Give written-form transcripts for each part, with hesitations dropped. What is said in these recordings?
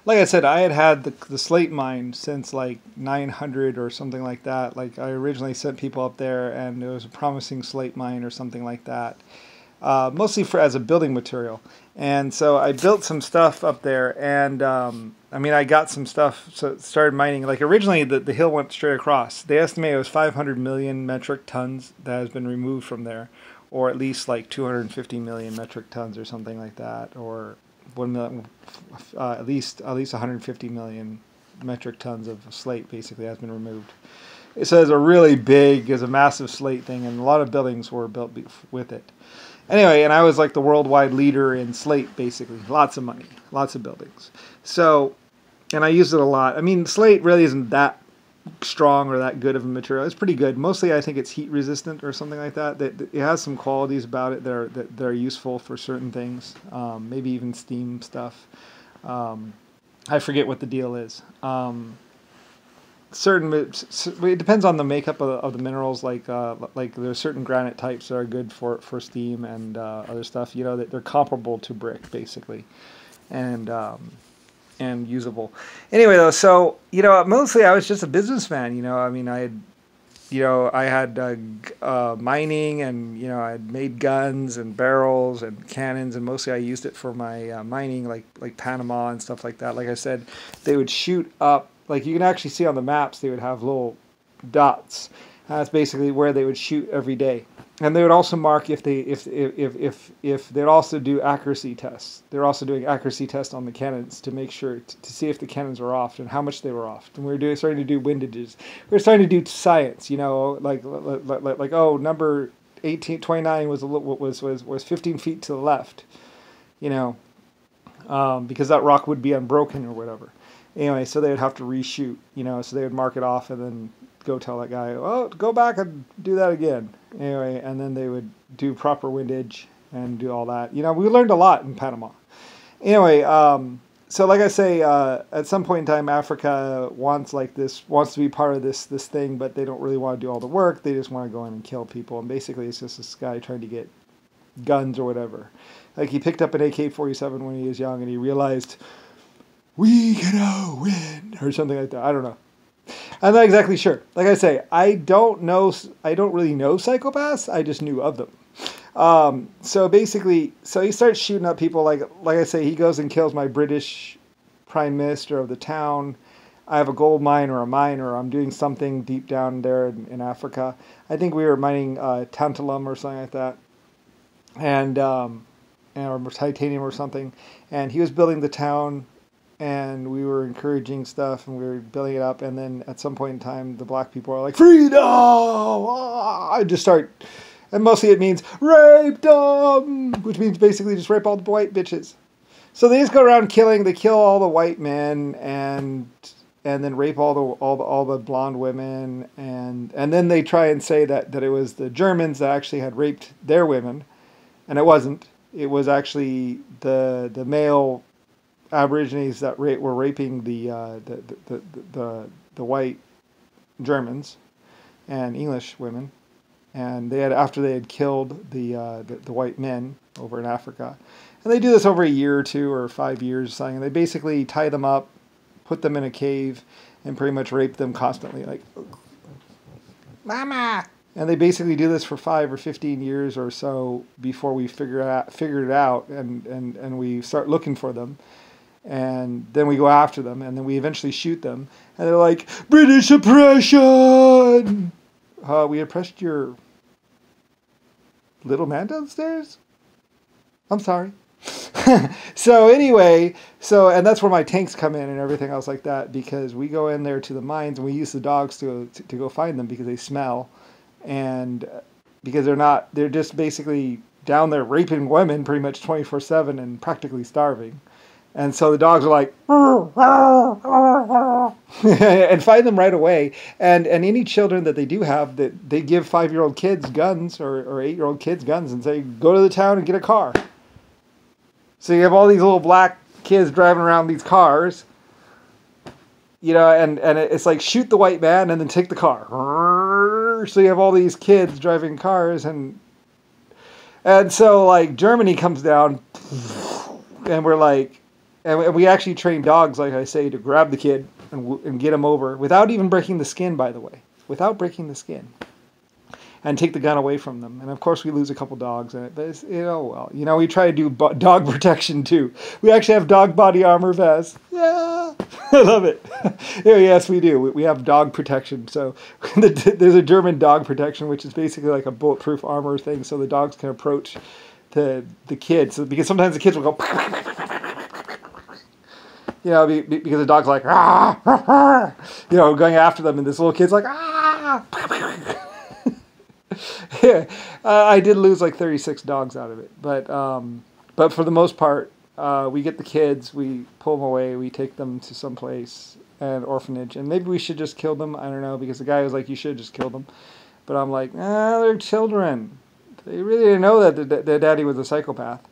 like I said, I had the slate mine since like 900 or something like that. Like I originally sent people up there, and it was a promising slate mine or something like that, mostly for as a building material. And so I built some stuff up there, and I mean I got some stuff. So started mining. Like originally, the hill went straight across. They estimate it was 500 million metric tons that has been removed from there, or at least like 250 million metric tons or something like that, or 1 million, at least 150 million metric tons of slate basically has been removed. So it's a really big, it's a massive slate thing, and a lot of buildings were built with it. Anyway, and I was like the worldwide leader in slate, basically. Lots of money, lots of buildings. So, and I used it a lot. I mean, slate really isn't that strong or that good of a material. It's pretty good. Mostly, I think it's heat resistant or something like that. That it has some qualities about it that are useful for certain things. Maybe even steam stuff. I forget what the deal is. It depends on the makeup of the minerals. Like there's certain granite types that are good for steam and other stuff. You know, that they're comparable to brick basically, and usable. Anyway, though, so you know, mostly I was just a businessman. You know, I mean, I had mining, and you know, I had made guns and barrels and cannons, and mostly I used it for my mining, like Panama and stuff like that. Like I said, they would shoot up. Like you can actually see on the maps, they would have little dots. That's basically where they would shoot every day, and they would also mark if they'd also do accuracy tests. They're also doing accuracy tests on the cannons to make sure to see if the cannons were off and how much they were off. And we were starting to do windages. We were starting to do science. You know, like oh, number 1829 was 15 feet to the left. You know, because that rock would be unbroken or whatever. Anyway, so they would have to reshoot, you know, so they would mark it off and then go tell that guy, oh, go back and do that again. Anyway, and then they would do proper windage and do all that. You know, we learned a lot in Panama. Anyway, so like I say, at some point in time, Africa wants to be part of this thing, but they don't really want to do all the work. They just want to go in and kill people. And basically, it's just this guy trying to get guns or whatever. Like he picked up an AK-47 when he was young, and he realized, we gonna win, or something like that. I don't know. I'm not exactly sure. Like I say, I don't really know psychopaths. I just knew of them. So basically, he starts shooting up people. Like I say, he goes and kills my British prime minister of the town. I have a gold mine or a mine, or I'm doing something deep down there in Africa. I think we were mining tantalum or something like that, and or titanium or something. And he was building the town. And we were encouraging stuff, and we were building it up. And then at some point in time, the black people are like, freedom! I just start, and mostly it means rape them, which means basically just rape all the white bitches. So they just go around killing. They kill all the white men, and then rape all the blonde women, and then they try and say that it was the Germans that actually had raped their women, and it wasn't. It was actually the male Aborigines that were raping the white Germans and English women, and after they had killed the white men over in Africa, and they do this over a year or 2 or 5 years, something. And they basically tie them up, put them in a cave, and pretty much rape them constantly, like mama. And they basically do this for 5 or 15 years or so before we figured it out, and we start looking for them. And then we go after them, and then we eventually shoot them. And they're like, British oppression! We oppressed your little man downstairs? I'm sorry. So anyway, and that's where my tanks come in and everything else like that, because we go in there to the mines, and we use the dogs to go find them because they smell. And because they're just basically down there raping women pretty much 24/7 and practically starving. And so the dogs are like, and find them right away. And any children that they do have, that they give 5-year-old kids guns or 8-year-old kids guns and say, go to the town and get a car. So you have all these little black kids driving around these cars, you know, and it's like, shoot the white man and then take the car. So you have all these kids driving cars, and so like Germany comes down, and we're like, And we actually train dogs, like I say, to grab the kid and get him over without even breaking the skin, by the way, without breaking the skin, and take the gun away from them. And of course, we lose a couple dogs in it, but it's, well, we try to do dog protection too. We actually have dog body armor vests. Yeah, I love it. Yeah, yes, we do. We have dog protection. So there's a German dog protection, which is basically like a bulletproof armor thing, so the dogs can approach the kids. Because sometimes the kids will go. Because the dog's like, ah, ah, ah, going after them, and this little kid's like, ah. Yeah, I did lose like 36 dogs out of it, but for the most part, we get the kids, we pull them away, we take them to some place, an orphanage, and maybe we should just kill them. I don't know, because the guy was like, you should just kill them, but I'm like, they're children. They really didn't know that their daddy was a psychopath.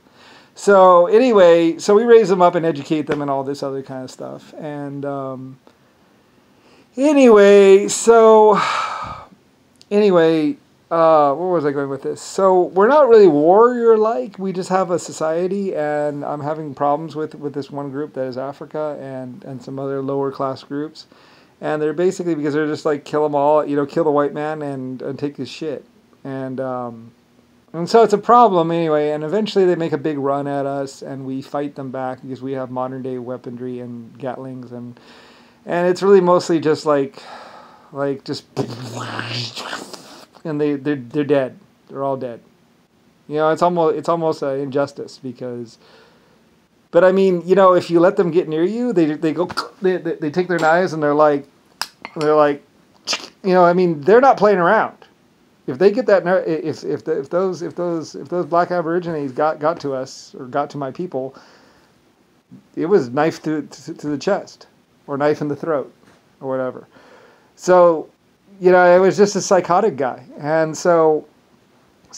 So anyway, we raise them up and educate them and all this other kind of stuff. And anyway, where was I going with this? So we're not really warrior-like. We just have a society, and I'm having problems with this one group that is Africa and some other lower-class groups. And they're basically, because they're just like, kill them all, kill the white man and take his shit. And so it's a problem anyway, and eventually they make a big run at us, and we fight them back because we have modern-day weaponry and Gatlings, and it's really mostly just like just, and they're dead. They're all dead. It's almost an injustice because, but I mean, if you let them get near you, they take their knives and they're like, I mean, they're not playing around. If they get that, if those black Aborigines got to us or got to my people, it was knife to the chest or knife in the throat or whatever. So, it was just a psychotic guy, and so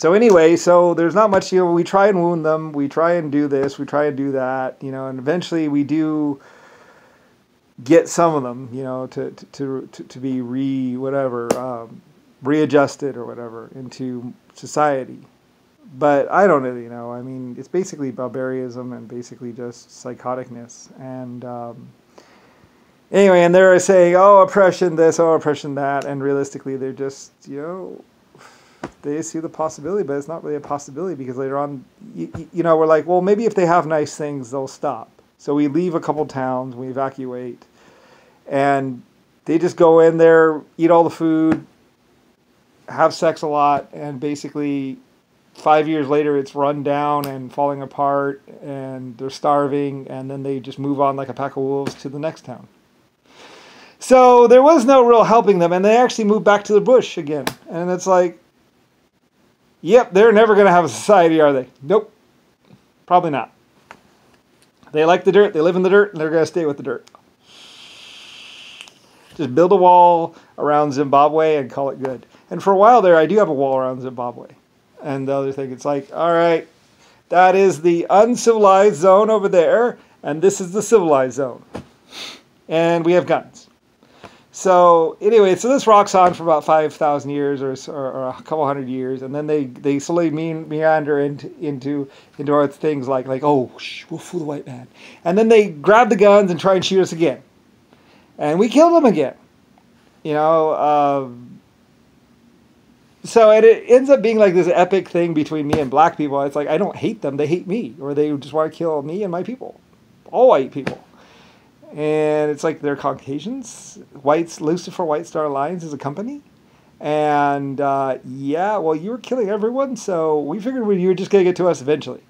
anyway, there's not much. We try and wound them, we try and do this, we try and do that, and eventually we do get some of them, to be readjusted or whatever into society. But I don't really know. I mean, it's basically barbarism and basically just psychoticness. And anyway, and they're saying, oh, oppression this, oh, oppression that. And realistically, they're just, they see the possibility, but it's not really a possibility because later on, we're like, well, maybe if they have nice things, they'll stop. So we leave a couple towns, we evacuate, and they just go in there, eat all the food, have sex a lot, and basically 5 years later it's run down and falling apart and they're starving, and then they just move on like a pack of wolves to the next town. So there was no real helping them, and they actually moved back to the bush again. And it's like, yep, they're never going to have a society, are they? Nope, probably not. They like the dirt, they live in the dirt, and they're going to stay with the dirt. Just build a wall around Zimbabwe and call it good. And for a while there, I do have a wall around Zimbabwe. And the other thing, it's like, all right, that is the uncivilized zone over there, and this is the civilized zone. And we have guns. So anyway, so this rocks on for about 5,000 years or a couple hundred years, and then they slowly meander into our things like oh, we'll fool the white man. And then they grab the guns and try and shoot us again. And we kill them again. So it ends up being like this epic thing between me and black people. It's like, I don't hate them, they hate me. Or they just want to kill me and my people. All white people. And it's like they're Caucasians. Lusifer White Star Alliance is a company. And yeah, well, you were killing everyone, so we figured you were just going to get to us eventually.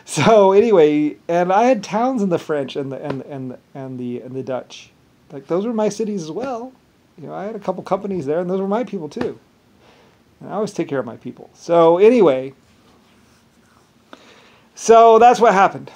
So anyway, and I had towns in the French and the Dutch. Like, those were my cities as well. I had a couple companies there, and those were my people too. And I always take care of my people. So anyway, so that's what happened.